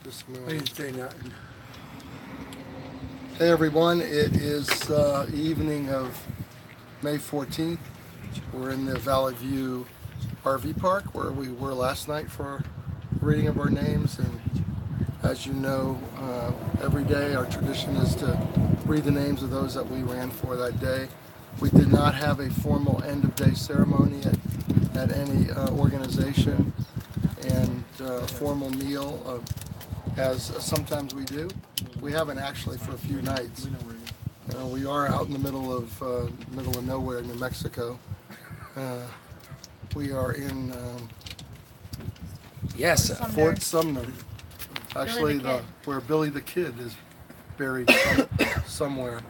this I morning. didn't say nothing. Hey everyone, it is evening of May 14th. We're in the Valley View RV Park where we were last night for reading of our names. And as you know, every day our tradition is to read the names of those that we ran for that day. We did not have a formal end of day ceremony at any organization and formal meal as sometimes we do. We haven't actually for a few nights. We are out in the middle of nowhere, New Mexico. We are in Yes. Fort Sumner, actually where Billy the Kid is buried somewhere.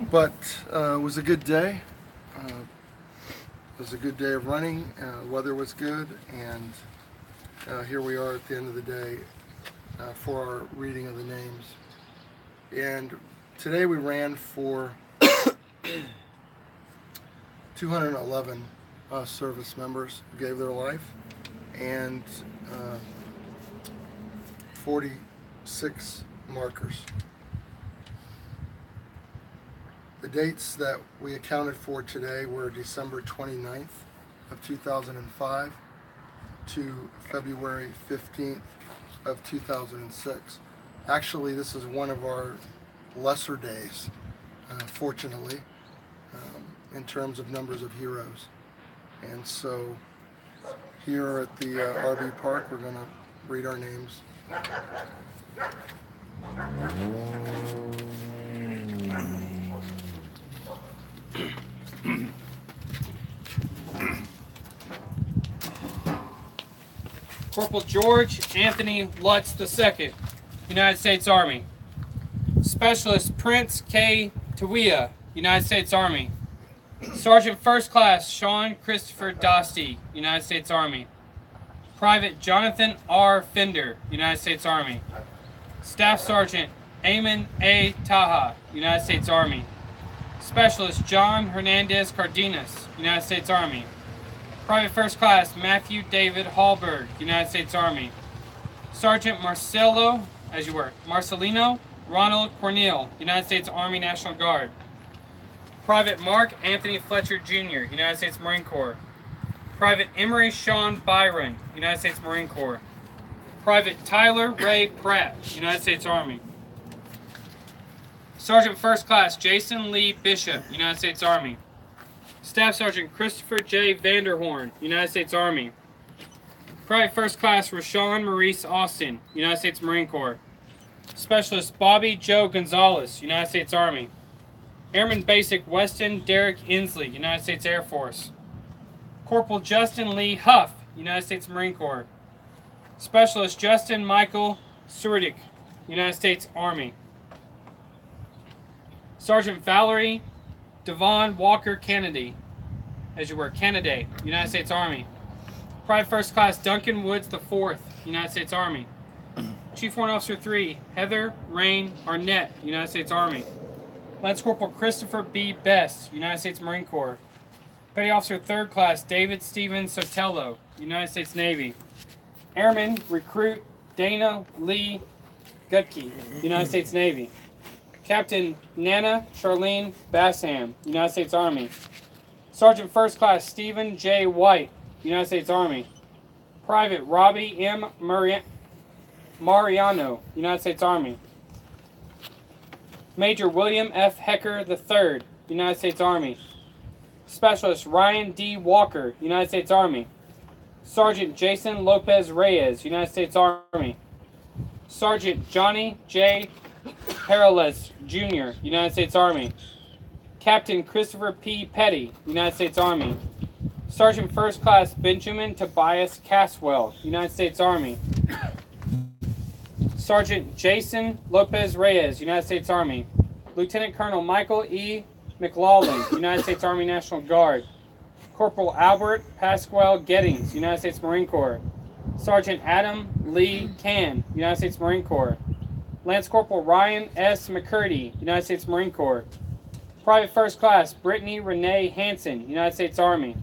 But it was a good day. It was a good day of running. Weather was good, and here we are at the end of the day for our reading of the names. And today we ran for 211 service members who gave their life, and 46 markers. The dates that we accounted for today were December 29th of 2005 to February 15th of 2006. Actually, this is one of our lesser days, fortunately, in terms of numbers of heroes. And so here at the RV Park, we're going to read our names. Corporal George Anthony Lutz II, United States Army. Specialist Prince K. Tawia, United States Army. Sergeant First Class Sean Christopher Dostie, United States Army. Private Jonathan R. Fender, United States Army. Staff Sergeant Amon A. Taha, United States Army. Specialist John Hernandez Cardenas, United States Army. Private First Class Matthew David Hallberg, United States Army. Sergeant Marcelino Ronald Cornell, United States Army National Guard. Private Mark Anthony Fletcher Jr., United States Marine Corps. Private Emery Sean Byron, United States Marine Corps. Private Tyler Ray Pratt, United States Army. Sergeant First Class Jason Lee Bishop, United States Army. Staff Sergeant Christopher J. Vanderhorn, United States Army. Private First Class Rashawn Maurice Austin, United States Marine Corps. Specialist Bobby Joe Gonzalez, United States Army. Airman Basic Weston Derek Inslee, United States Air Force. Corporal Justin Lee Huff, United States Marine Corps. Specialist Justin Michael Surdick, United States Army. Sergeant Valerie Devon Walker Kennedy, Kennedy, United States Army. Private First Class Duncan Woods IV, United States Army. Chief Warrant Officer 3, Heather Rain Arnett, United States Army. Lance Corporal Christopher B. Best, United States Marine Corps. Petty Officer 3rd Class David Steven Sotelo, United States Navy. Airman Recruit Dana Lee Gutke, United States Navy. Captain Nana Charlene Bassam, United States Army. Sergeant First Class Stephen J. White, United States Army. Private Robbie M. Mariano, United States Army. Major William F. Hecker III, United States Army. Specialist Ryan D. Walker, United States Army. Sergeant Jason Lopez Reyes, United States Army. Sergeant Johnny J. Perales Jr., United States Army. Captain Christopher P. Petty, United States Army. Sergeant First Class Benjamin Tobias Caswell, United States Army. Sergeant Jason Lopez Reyes, United States Army. Lieutenant Colonel Michael E. McLaughlin, United States Army National Guard. Corporal Albert Pasquale Gettings, United States Marine Corps. Sergeant Adam Lee Can, United States Marine Corps. Lance Corporal Ryan S. McCurdy, United States Marine Corps. Private First Class Brittany Renee Hansen, United States Army.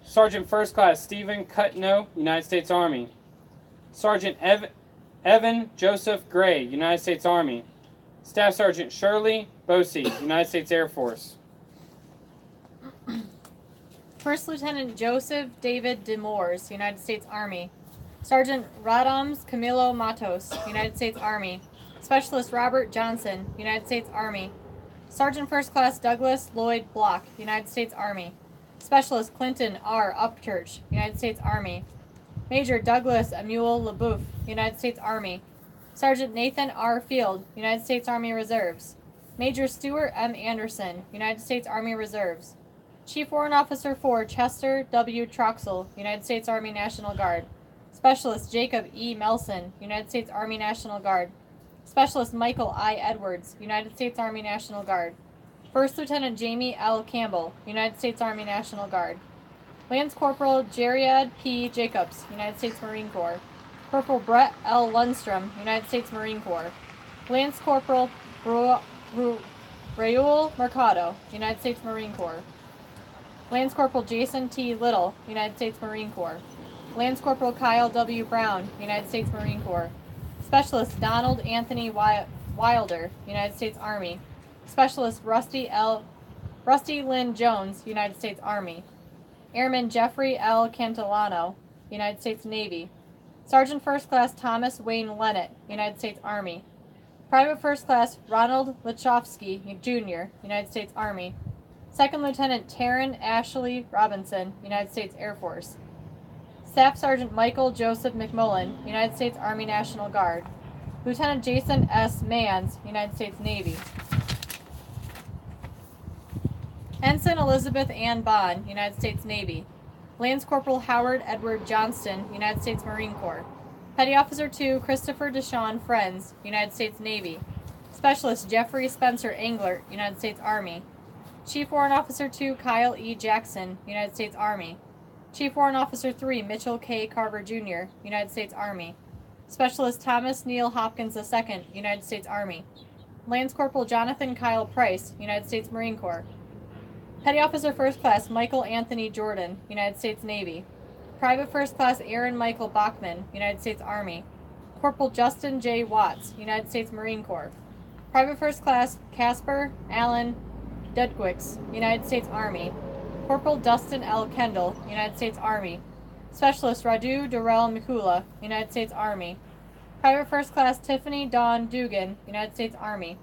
Sergeant First Class Stephen Cutno, United States Army. Sergeant Evan Joseph Gray, United States Army. Staff Sergeant Shirley Bosey, United States Air Force. First Lieutenant Joseph David Demores, United States Army. Sergeant Radams Camilo Matos, United States Army. Specialist Robert Johnson, United States Army. Sergeant First Class Douglas Lloyd Block, United States Army. Specialist Clinton R. Upchurch, United States Army. Major Douglas Emule LeBouf, United States Army. Sergeant Nathan R. Field, United States Army Reserves. Major Stuart M. Anderson, United States Army Reserves. Chief Warrant Officer 4 Chester W. Troxel, United States Army National Guard. Specialist Jacob E. Melson, United States Army National Guard. Specialist Michael I. Edwards, United States Army National Guard. First Lieutenant Jamie L. Campbell, United States Army National Guard. Lance Corporal Jeriad P. Jacobs, United States Marine Corps. Corporal Brett L. Lundstrom, United States Marine Corps. Lance Corporal Raul Mercado, United States Marine Corps. Lance Corporal Jason T. Little, United States Marine Corps. Lance Corporal Kyle W. Brown, United States Marine Corps. Specialist Donald Anthony Wilder, United States Army. Specialist Rusty Lynn Jones, United States Army. Airman Jeffrey L. Cantillano, United States Navy. Sergeant First Class Thomas Wayne Lennett, United States Army. Private First Class Ronald Lachowski, Jr., United States Army. Second Lieutenant Taryn Ashley Robinson, United States Air Force. Staff Sergeant Michael Joseph McMullen, United States Army National Guard. Lieutenant Jason S. Manns, United States Navy. Ensign Elizabeth Ann Bond, United States Navy. Lance Corporal Howard Edward Johnston, United States Marine Corps. Petty Officer 2 Christopher Deshawn Friends, United States Navy. Specialist Jeffrey Spencer Englert, United States Army. Chief Warrant Officer 2 Kyle E. Jackson, United States Army. Chief Warrant Officer 3 Mitchell K. Carver Jr., United States Army. Specialist Thomas Neal Hopkins II, United States Army. Lance Corporal Jonathan Kyle Price, United States Marine Corps. Petty Officer First Class Michael Anthony Jordan, United States Navy. Private First Class Aaron Michael Bachman, United States Army. Corporal Justin J. Watts, United States Marine Corps. Private First Class Casper Allen Dudquix, United States Army. Corporal Dustin L. Kendall, United States Army. Specialist Radu Durrell Mikula, United States Army. Private First Class Tiffany Dawn Dugan, United States Army.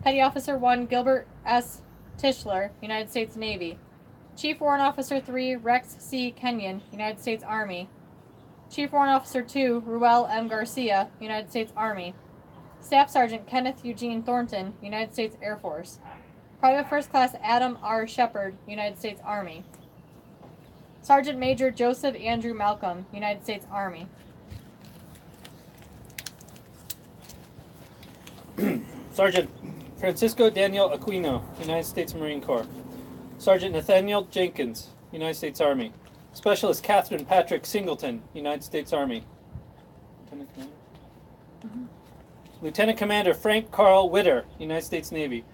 Petty Officer 1 Gilbert S. Tischler, United States Navy. Chief Warrant Officer 3 Rex C. Kenyon, United States Army. Chief Warrant Officer 2 Ruel M. Garcia, United States Army. Staff Sergeant Kenneth Eugene Thornton, United States Air Force. Private First Class Adam R. Shepard, United States Army. Sergeant Major Joseph Andrew Malcolm, United States Army. Sergeant Francisco Daniel Aquino, United States Marine Corps. Sergeant Nathaniel Jenkins, United States Army. Specialist Catherine Patrick Singleton, United States Army. Lieutenant Commander? Lieutenant Commander Frank Carl Witter, United States Navy.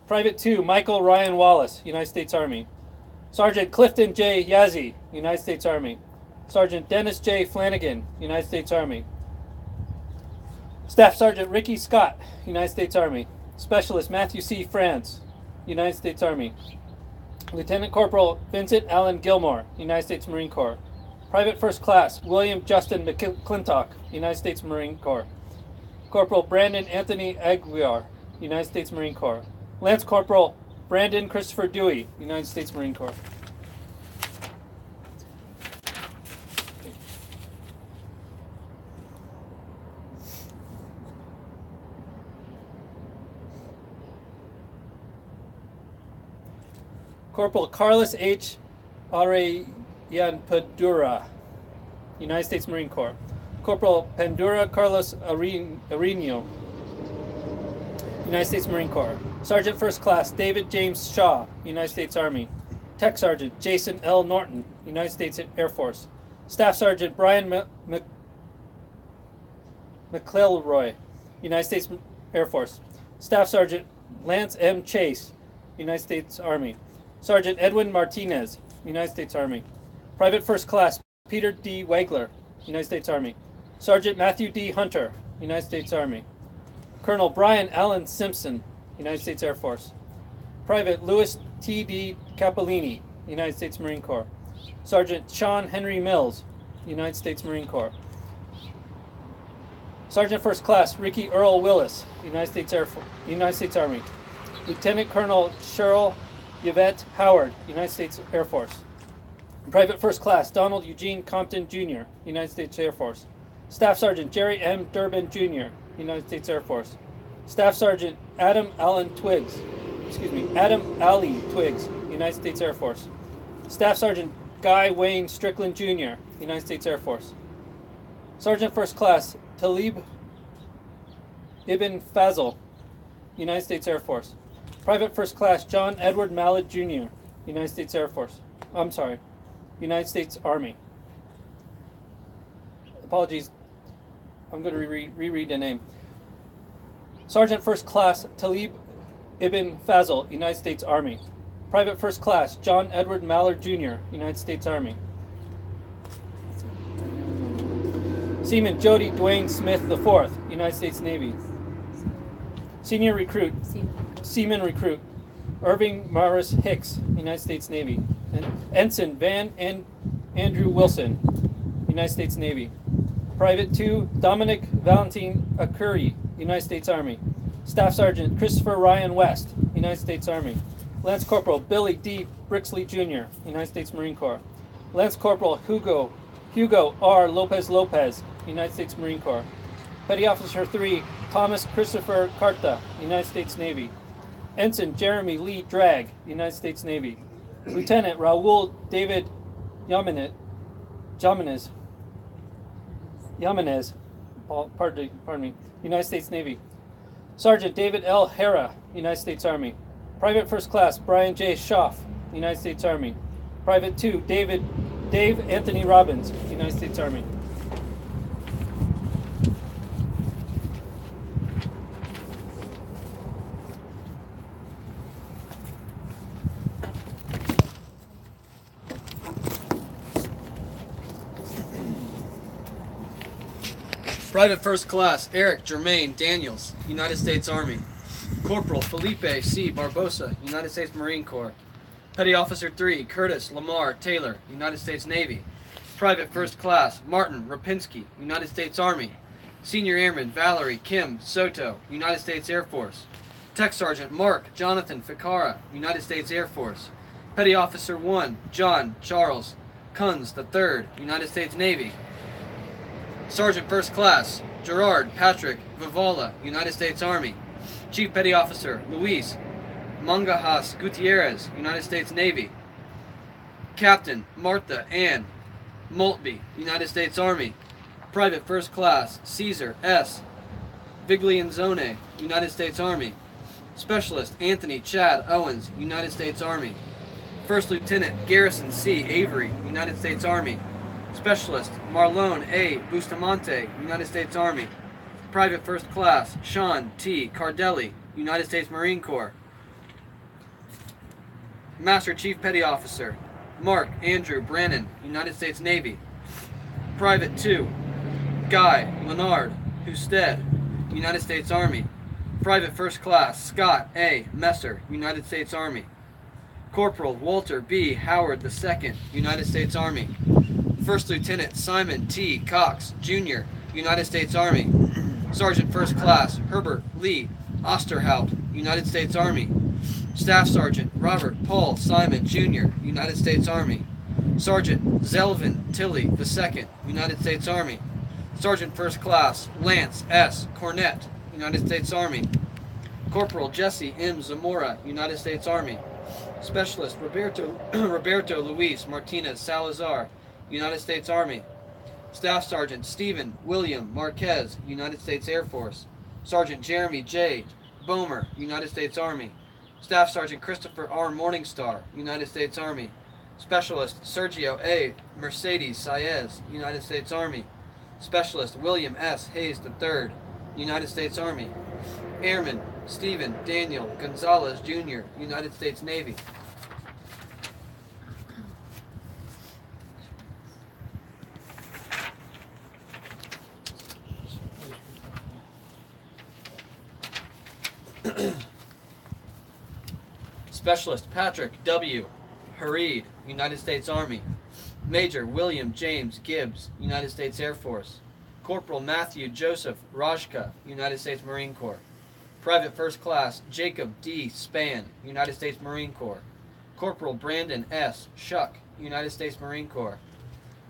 Private 2 Michael Ryan Wallace, United States Army. Sergeant Clifton J. Yazzie, United States Army. Sergeant Dennis J. Flanagan, United States Army. Staff Sergeant Ricky Scott, United States Army. Specialist Matthew C. France, United States Army. Lieutenant Corporal Vincent Allen Gilmore, United States Marine Corps. Private First Class William Justin McClintock, United States Marine Corps. Corporal Brandon Anthony Aguiar, United States Marine Corps. Lance Corporal Brandon Christopher Dewey, United States Marine Corps. Corporal Carlos H. Arellapadura, United States Marine Corps. Corporal Pandura Carlos Arino, United States Marine Corps. Sergeant First Class David James Shaw, United States Army. Tech Sergeant Jason L. Norton, United States Air Force. Staff Sergeant Brian McElroy, United States Air Force. Staff Sergeant Lance M. Chase, United States Army. Sergeant Edwin Martinez, United States Army. Private First Class Peter D. Wagler, United States Army. Sergeant Matthew D. Hunter, United States Army. Colonel Brian Allen Simpson, United States Air Force. Private Louis T. D. Cappellini, United States Marine Corps. Sergeant Sean Henry Mills, United States Marine Corps. Sergeant First Class Ricky Earl Willis, United States Army. Lieutenant Colonel Cheryl Yvette Howard, United States Air Force. Private First Class Donald Eugene Compton Jr., United States Air Force. Staff Sergeant Jerry M. Durbin Jr., United States Air Force. Staff Sergeant Adam Ali Twiggs, United States Air Force. Staff Sergeant Guy Wayne Strickland Jr., United States Air Force. Sergeant First Class Talib Ibn Fazl, United States Air Force. Private First Class John Edward Mallett Jr., United States Air Force. United States Army. Apologies, I'm going to reread the name. Sergeant First Class Talib Ibn Fazl, United States Army. Private First Class John Edward Mallard Jr., United States Army. Seaman Jody Dwayne Smith IV, United States Navy. Senior Recruit, Seaman Recruit Irving Morris Hicks, United States Navy. And Ensign Van Andrew Wilson, United States Navy. Private 2 Dominic Valentine Akuri, United States Army. Staff Sergeant Christopher Ryan West, United States Army. Lance Corporal Billy D. Brixley Jr., United States Marine Corps. Lance Corporal Hugo R. Lopez, United States Marine Corps. Petty Officer 3 Thomas Christopher Carta, United States Navy. Ensign Jeremy Lee Dragg, United States Navy. Lieutenant Raul David Yamanez, pardon me, United States Navy. Sergeant David L. Hera, United States Army. Private First Class Brian J. Schaff, United States Army. Private 2 Dave Anthony Robbins, United States Army. Private First Class Eric Germain Daniels, United States Army. Corporal Felipe C. Barbosa, United States Marine Corps. Petty Officer 3 Curtis Lamar Taylor, United States Navy. Private First Class Martin Rapinski, United States Army. Senior Airman Valerie Kim Soto, United States Air Force. Tech Sergeant Mark Jonathan Ficara, United States Air Force. Petty Officer 1 John Charles Kunz III, United States Navy. Sergeant First Class Gerard Patrick Vivala, United States Army. Chief Petty Officer Luis Mangajas Gutierrez, United States Navy. Captain Martha Ann Maltby, United States Army. Private First Class Caesar S. Viglianzone, United States Army. Specialist Anthony Chad Owens, United States Army. First Lieutenant Garrison C. Avery, United States Army. Specialist Marlone A. Bustamante, United States Army. Private First Class Sean T. Cardelli, United States Marine Corps. Master Chief Petty Officer Mark Andrew Brannon, United States Navy. Private 2 Guy Leonard Husted, United States Army. Private First Class Scott A. Messer, United States Army. Corporal Walter B. Howard II, United States Army. First Lieutenant Simon T. Cox, Jr., United States Army. Sergeant First Class Herbert Lee Osterhout, United States Army. Staff Sergeant Robert Paul Simon, Jr., United States Army. Sergeant Zelvin Tilley II, United States Army. Sergeant First Class Lance S. Cornett, United States Army. Corporal Jesse M. Zamora, United States Army. Specialist Roberto Luis Martinez Salazar, United States Army. Staff Sergeant Stephen William Marquez, United States Air Force. Sergeant Jeremy J. Bomer, United States Army. Staff Sergeant Christopher R. Morningstar, United States Army. Specialist Sergio A. Mercedes Saez, United States Army. Specialist William S. Hayes III, United States Army. Airman Stephen Daniel Gonzalez Jr., United States Navy. Specialist Patrick W. Hareed, United States Army. Major William James Gibbs, United States Air Force. Corporal Matthew Joseph Rajka, United States Marine Corps. Private First Class Jacob D. Spann, United States Marine Corps. Corporal Brandon S. Shuck, United States Marine Corps.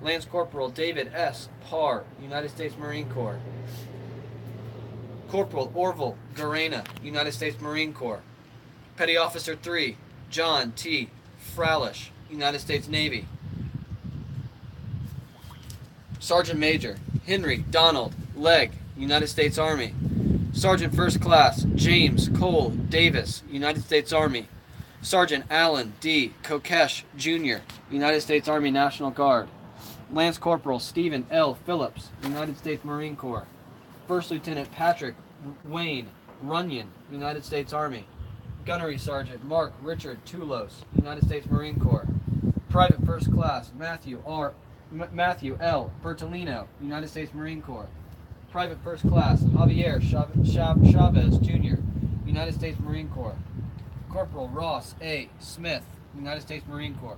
Lance Corporal David S. Parr, United States Marine Corps. Corporal Orville Garena, United States Marine Corps. Petty Officer 3, John T. Fralish, United States Navy. Sergeant Major Henry Donald Legg, United States Army. Sergeant First Class James Cole Davis, United States Army. Sergeant Alan D. Kokesh, Jr., United States Army National Guard. Lance Corporal Stephen L. Phillips, United States Marine Corps. First Lieutenant Patrick Wayne Runyon, United States Army. Gunnery Sergeant Mark Richard Tulos, United States Marine Corps. Private First Class Matthew L. Bertolino, United States Marine Corps. Private First Class Javier Chavez, Jr., United States Marine Corps. Corporal Ross A. Smith, United States Marine Corps.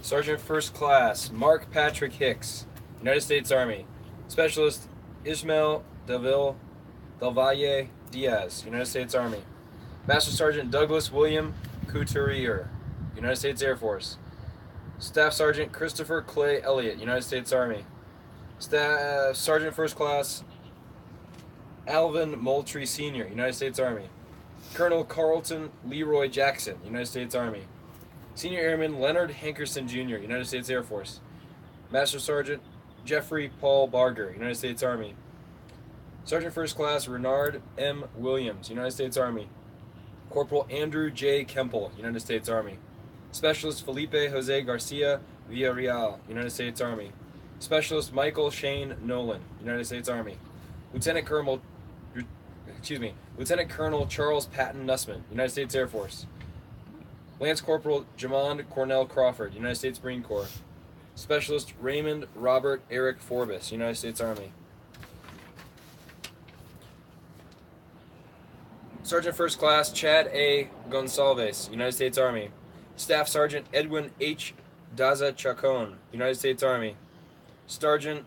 Sergeant First Class Mark Patrick Hicks, United States Army. Specialist Ismael Del Valle Diaz, United States Army. Master Sergeant Douglas William Couturier, United States Air Force. Staff Sergeant Christopher Clay Elliott, United States Army. Staff Sergeant First Class Alvin Moultrie Sr., United States Army. Colonel Carlton Leroy Jackson, United States Army. Senior Airman Leonard Hankerson Jr., United States Air Force. Master Sergeant Jeffrey Paul Barger, United States Army. Sergeant First Class Renard M. Williams, United States Army. Corporal Andrew J. Kemple, United States Army. Specialist Felipe Jose Garcia Villarreal, United States Army. Specialist Michael Shane Nolan, United States Army. Lieutenant Colonel Charles Patton Nussman, United States Air Force. Lance Corporal Jamond Cornell Crawford, United States Marine Corps. Specialist Raymond Robert Eric Forbes, United States Army. Sergeant First Class Chad A. Gonsalves, United States Army. Staff Sergeant Edwin H. Daza Chacon, United States Army. Sergeant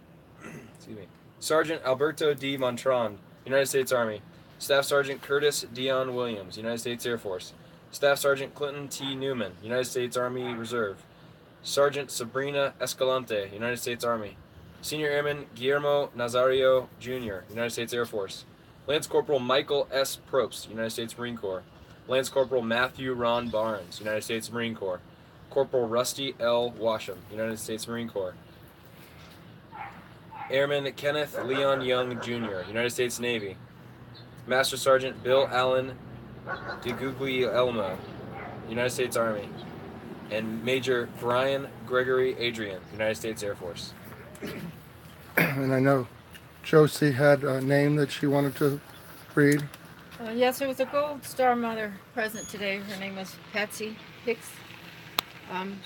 Alberto D. Montron, United States Army. Staff Sergeant Curtis Dion Williams, United States Air Force. Staff Sergeant Clinton T. Newman, United States Army Reserve. Sergeant Sabrina Escalante, United States Army. Senior Airman Guillermo Nazario, Jr., United States Air Force. Lance Corporal Michael S. Probst, United States Marine Corps. Lance Corporal Matthew Ron Barnes, United States Marine Corps. Corporal Rusty L. Washam, United States Marine Corps. Airman Kenneth Leon Young, Jr., United States Navy. Master Sergeant Bill Allen DeGuglielmo, United States Army. And Major Brian Gregory Adrian, United States Air Force. And I know Josie had a name that she wanted to read. Yes, there was a Gold Star mother present today. Her name was Patsy Hicks.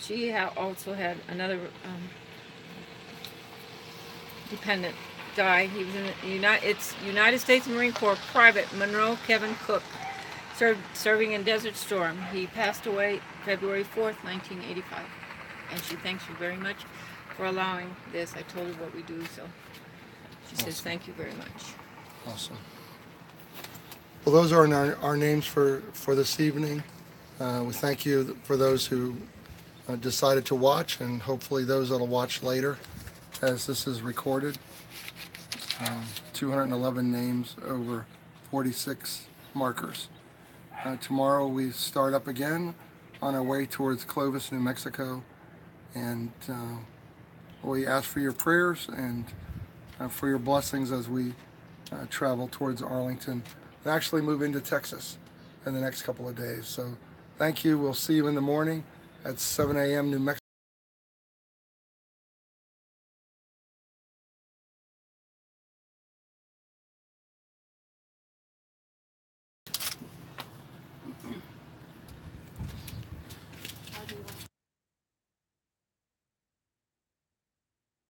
She also had another dependent guy. He was in the United States Marine Corps Private Monroe Kevin Cook, serving in Desert Storm. He passed away February 4th, 1985. And she thanks you very much for allowing this. I told her what we do, so she says thank you very much. Awesome. Well, those are our names for this evening. We thank you for those who decided to watch, and hopefully those that will watch later as this is recorded. 211 names, over 46 markers. Tomorrow we start up again on our way towards Clovis, New Mexico, and we ask for your prayers and for your blessings as we travel towards Arlington and actually move into Texas in the next couple of days. So thank you. We'll see you in the morning at 7 a.m. New Mexico.